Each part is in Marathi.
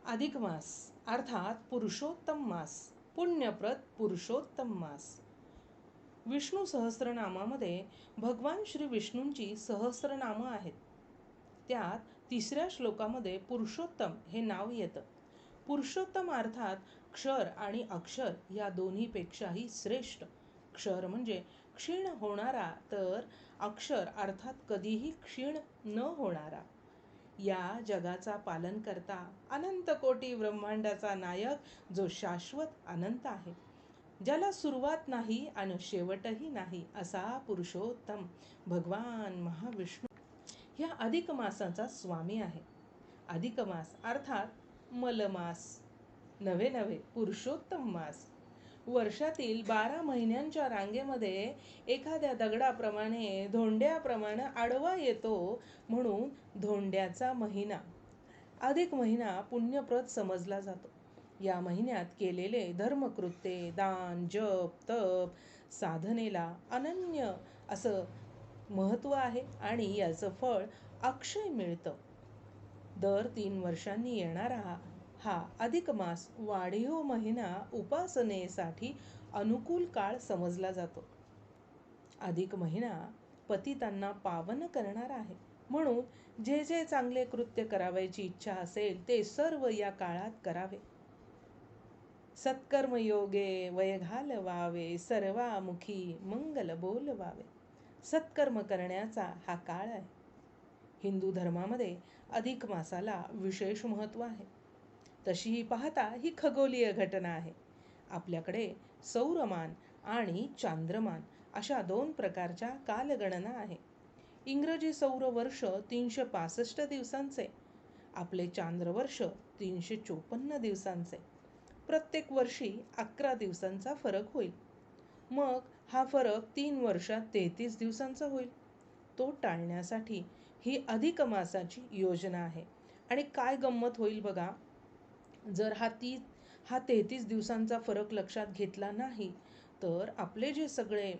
अधिक मास अर्थात पुरुषोत्तम मास, पुण्यप्रद पुरुषोत्तम मास. विष्णू सहस्रनामामध्ये भगवान श्री विष्णूंची सहस्रनामं आहेत. त्यात 3ऱ्या श्लोकामध्ये पुरुषोत्तम हे नाव येतं. पुरुषोत्तम अर्थात क्षर आणि अक्षर या दोन्हीपेक्षाही श्रेष्ठ. क्षर म्हणजे क्षीण होणारा, तर अक्षर अर्थात कधीही क्षीण न होणारा. या जगाचा पालन करता, अनंत कोटी ब्रह्मांडाचा नायक, जो शाश्वत अनंत आहे, ज्याला सुरुवात नाही आणि शेवटही नाही, असा पुरुषोत्तम भगवान महाविष्णू ह्या अधिक मासाचा स्वामी आहे. अधिक मास अर्थात मलमास, नवे पुरुषोत्तम मास. वर्षातील 12 महिन्यांच्या रांगेमध्ये एखाद्या दगडाप्रमाणे, धोंड्याप्रमाणे आडवा येतो, म्हणून धोंड्याचा महिना. अधिक महिना पुण्यप्रद समजला जातो. या महिन्यात केलेले धर्मकृत्ये, दान, जप, तप, साधनेला अनन्य असं महत्त्व आहे आणि याचं फळ अक्षय मिळतं. दर 3 वर्षांनी येणारा हा अधिक मास वाढीव महिना उपासनेसाठी अनुकूल काळ समजला जातो. अधिक महिना पतितांना पावन करणारा आहे, म्हणून जे जे चांगले कृत्य करावयाची इच्छा असेल ते सर्व या काळात करावे. सत्कर्मयोगे वय घालवावे, सर्वामुखी मंगल बोलवावे. सत्कर्म करण्याचा हा काळ आहे. हिंदू धर्मामध्ये अधिक मासाला विशेष महत्त्व आहे. तशीही पाहता ही खगोलीय घटना आहे. आपल्याकडे सौरमान आणि चांद्रमान अशा 2 प्रकारच्या कालगणना आहे. इंग्रजी सौर वर्ष 365 दिवसांचे, आपले चांद्रवर्ष 354 दिवसांचे. प्रत्येक वर्षी 11 दिवसांचा फरक होईल. मग हा फरक 3 वर्षात 33 दिवसांचा होईल. तो टाळण्यासाठी ही अधिक मासाची योजना आहे. आणि काय गंमत होईल बघा, जर हा 33 दिवसांचा फरक लक्षात घेतला नाही, तर आपले जे सगळे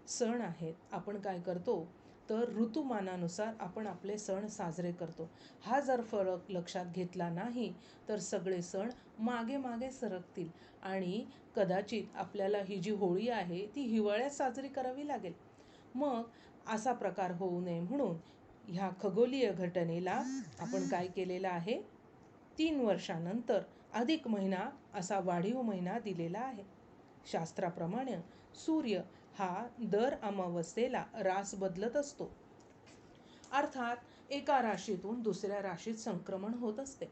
सण आहेत, आपण काय करतो, तर ऋतुमानानुसार आपण आपले सण साजरे करतो. हा जर फरक लक्षात घेतला नाही, तर सगळे सण मागे मागे सरकतील आणि कदाचित आपल्याला ही जी होळी आहे ती हिवाळ्यात साजरी करावी लागेल. मग असा प्रकार होऊ नये म्हणून ह्या खगोलीय घटनेला आपण काय केलेलं आहे, 3 वर्षानंतर अधिक महिना असा वाढीव महिना दिलेला आहे. शास्त्राप्रमाणे सूर्य हा दर अमावस्येला रास बदलत असतो. अर्थात एका राशीतून दुसऱ्या राशीत संक्रमण होत असते.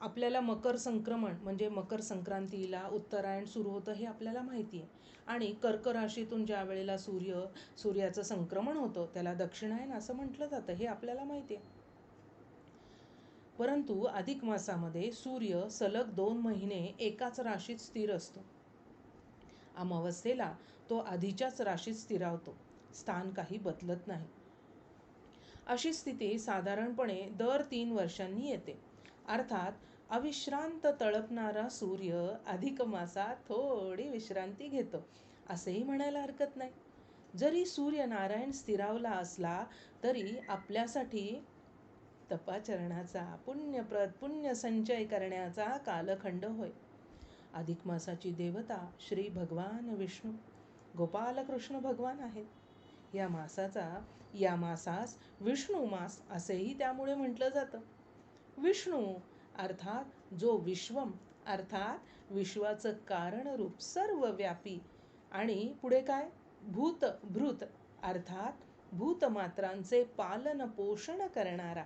आपल्याला मकर संक्रमण म्हणजे मकर संक्रांतीला उत्तरायण सुरू होतं हे आपल्याला माहिती आहे. आणि कर्क राशीतून ज्या वेळेला सूर्याचं संक्रमण होतं त्याला दक्षिणायन असं म्हटलं जातं, हे आपल्याला माहिती आहे. परंतु अधिक मासामध्ये सूर्य सलग 2 महिने एकाच राशीत स्थिर असतो. अमावस्येला तो आधीच्याच राशीत स्थिरावतो, स्थान काही बदलत नाही. अशी स्थिती साधारणपणे दर 3 वर्षांनी येते. अर्थात अविश्रांत तळपणारा सूर्य अधिक मासात थोडी विश्रांती घेतो, असेही म्हणायला हरकत नाही. जरी सूर्यनारायण स्थिरावला असला तरी आपल्यासाठी तपाचरणाचा, पुण्यप्रद पुण्य संचय करण्याचा कालखंड होय. अधिक मासाची देवता श्री भगवान विष्णू, गोपालकृष्ण भगवान आहेत. या मासास विष्णू मास असेही त्यामुळे म्हटलं जातं. विष्णू अर्थात जो विश्वम अर्थात विश्वाचं कारणरूप सर्वव्यापी, आणि पुढे काय, भूत अर्थात भूतमात्रांचे पालन पोषण करणारा,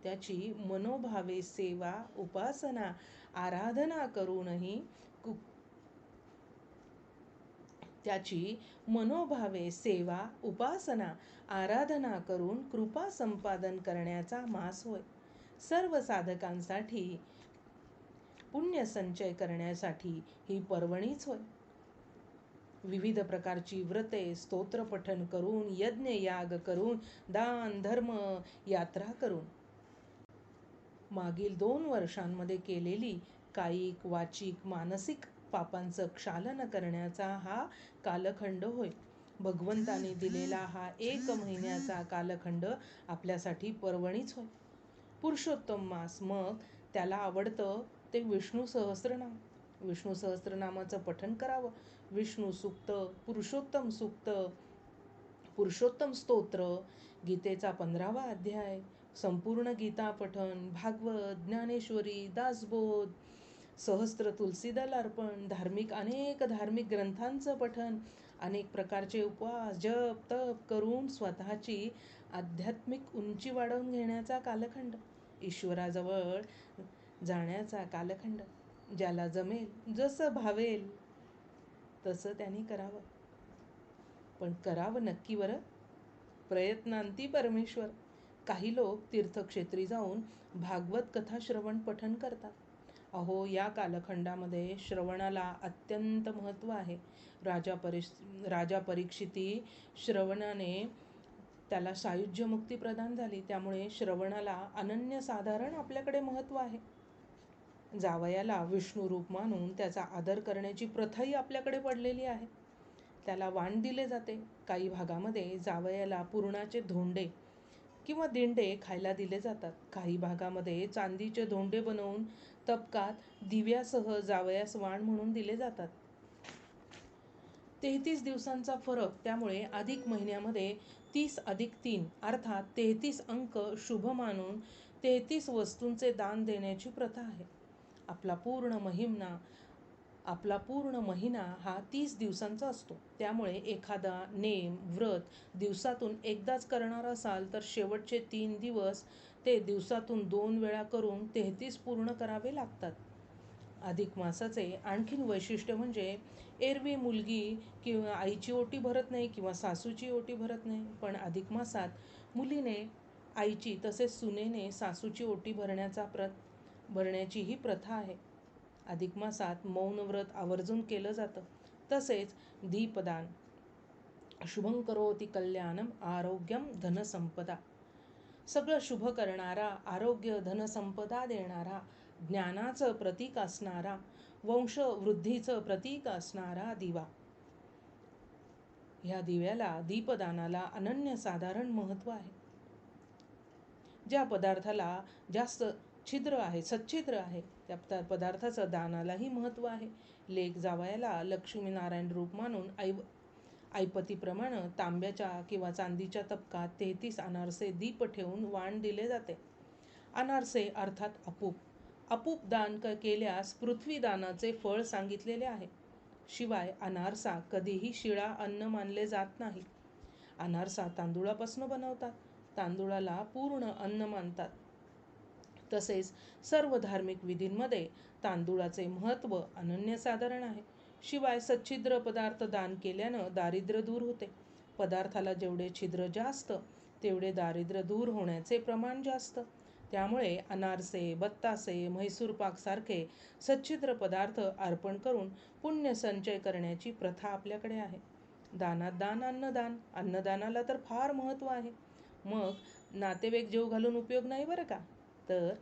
त्याची मनोभावे सेवा उपासना आराधना करूनही त्याची मनोभावे सेवा उपासना आराधना करून कृपा संपादन करण्याचा मास होय. सर्व साधकांसाठी पुण्य संचय करण्यासाठी ही पर्वणीच होय. विविध प्रकारची व्रते, स्तोत्रपठन करून, यज्ञ याग करून, दान धर्म यात्रा करून मागील 2 वर्षांमध्ये केलेली कायिक, वाचिक, मानसिक पापांचं क्षालन करण्याचा हा कालखंड होय. भगवंताने दिलेला हा 1 महिन्याचा कालखंड आपल्यासाठी पर्वणीच होय. पुरुषोत्तम मास मग त्याला आवडतं ते विष्णू सहस्त्रनाम. विष्णू सहस्त्रनामाचं पठण करावं. विष्णू सूक्त, पुरुषोत्तम सूक्त, पुरुषोत्तम स्तोत्र, गीतेचा 15वा अध्याय, संपूर्ण गीता पठण, भागवत, ज्ञानेश्वरी, दासबोध, सहस्त्र तुलसीदल अर्पण, अनेक धार्मिक ग्रंथांचं पठण, अनेक प्रकारचे उपवास, जप, तप करून स्वतःची आध्यात्मिक उंची वाढवून घेण्याचा कालखंड, ईश्वराजवळ जाण्याचा कालखंड. ज्याला जमेल, जसं भावेल तसं त्यांनी करावं. पण करावं नक्की बरं. प्रयत्नांती परमेश्वर. काही लोक तीर्थक्षेत्री जाऊन भागवत कथा श्रवण पठण करतात. अहो, या कालखंडामध्ये श्रवणाला अत्यंत महत्त्व आहे. राजा परीक्षिती श्रवणाने त्याला सायुज्य मुक्ती प्रदान झाली. त्यामुळे श्रवणाला अनन्यसाधारण आपल्याकडे महत्त्व आहे. जावयाला विष्णू रूप मानून त्याचा आदर करण्याची प्रथाही आपल्याकडे पडलेली आहे. त्याला वाण दिले जाते. काही भागामध्ये जावयाला पुरणाचे धोंडे किंवा दिंडे खायला दिले जातात. काही भागामध्ये चांदीचे धोंडे बनवून तबकात दिव्यासह जावयास वाण म्हणून दिले जातात. 33 दिवसांचा फरक. त्यामुळे अधिक महिन्यामध्ये 30+3 अर्थात 33 अंक शुभ मानून 33 वस्तूंचे दान देण्याची प्रथा आहे. आपला पूर्ण महिना हा 30 दिवसांचा असतो. त्यामुळे एखादा नेम, व्रत दिवसातून एकदाच करणार असाल तर शेवटचे 3 दिवस ते दिवसातून 2 वेळा करून 33 पूर्ण करावे लागतात. अधिक मासाचे आणखीन वैशिष्ट्य म्हणजे एरवी मुलगी किंवा आईची ओटी भरत नाही किंवा सासूची ओटी भरत नाही. पण अधिक मासात मुलीने आईची तसेच सुनेने सासूची ओटी भरण्याची ही प्रथा आहे. अधिक मासात मौन व्रत आवर्जून केलं जातं. तसेच दीपदान. शुभं करोति कल्याणम आरोग्यम धनसंपदा. सगळं शुभ करणारा, आरोग्य धनसंपदा देणारा, ज्ञानाचं प्रतीक असणारा, वंशवृद्धीचं प्रतीक असणारा दिवा. ह्या दिव्याला, दीपदानाला अनन्यसाधारण महत्त्व आहे. ज्या पदार्थाला जास्त सच्छिद्र आहे त्या पदार्थाचं दानालाही महत्त्व आहे. लेक जावयाला लक्ष्मीनारायण रूप मानून ऐपतीप्रमाणे तांब्याच्या किंवा चांदीच्या तबकात 33 अनारसे दीप ठेवून वाण दिले जाते. अनारसे अर्थात अपूप दान केल्यास पृथ्वी दानाचे फळ सांगितलेले आहे. शिवाय अनारसा कधीही शिळा अन्न मानले जात नाही. अनारसा तांदूळापासून बनवतात. तांदूळाला पूर्ण अन्न मानतात. तसेच सर्व धार्मिक विधींमध्ये तांदूळाचे महत्त्व अनन्यसाधारण आहे. शिवाय सच्छिद्र पदार्थ दान केल्यानं दारिद्र्य दूर होते. पदार्थाला जेवढे छिद्र जास्त तेवढे दारिद्र्य दूर होण्याचे प्रमाण जास्त. त्यामुळे अनारसे, बत्तासे, म्हैसूर पाक सारखे सच्छिद्र पदार्थ अर्पण करून पुण्य संचय करण्याची प्रथा आपल्याकडे आहे. दानात दान, अन्नदान. अन्नदानाला तर फार महत्त्व आहे. मग नातेवाईक जेव घालून उपयोग नाही बरं का. तर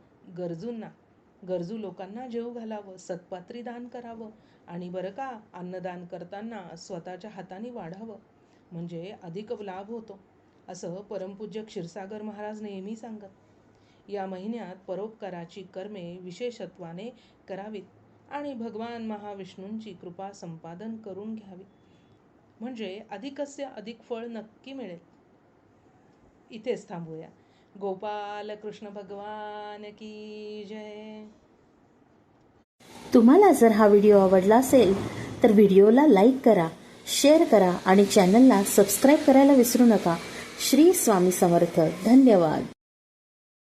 गरजू लोकांना जेव घालावं, सत्पात्री दान करावं आणि बरं का अन्नदान करताना स्वतःच्या हाताने वाढावं, म्हणजे अधिक लाभ होतो, असं परमपूज्य क्षीरसागर महाराज नेहमी सांगत. या महिन्यात परोपकाराची कर्मे विशेषत्वाने करावीत आणि भगवान महाविष्णूंची कृपा संपादन करून घ्यावी, म्हणजे अधिकस्य अधिक फळ नक्की मिळेल. इथेच थांबूया. गोपाल कृष्ण भगवान की जय. तुम्हाला जर हा व्हिडिओ आवडला असेल तर व्हिडिओला लाईक करा, शेअर करा आणि चॅनलला सबस्क्राईब करायला विसरू नका. श्री स्वामी समर्थ. धन्यवाद.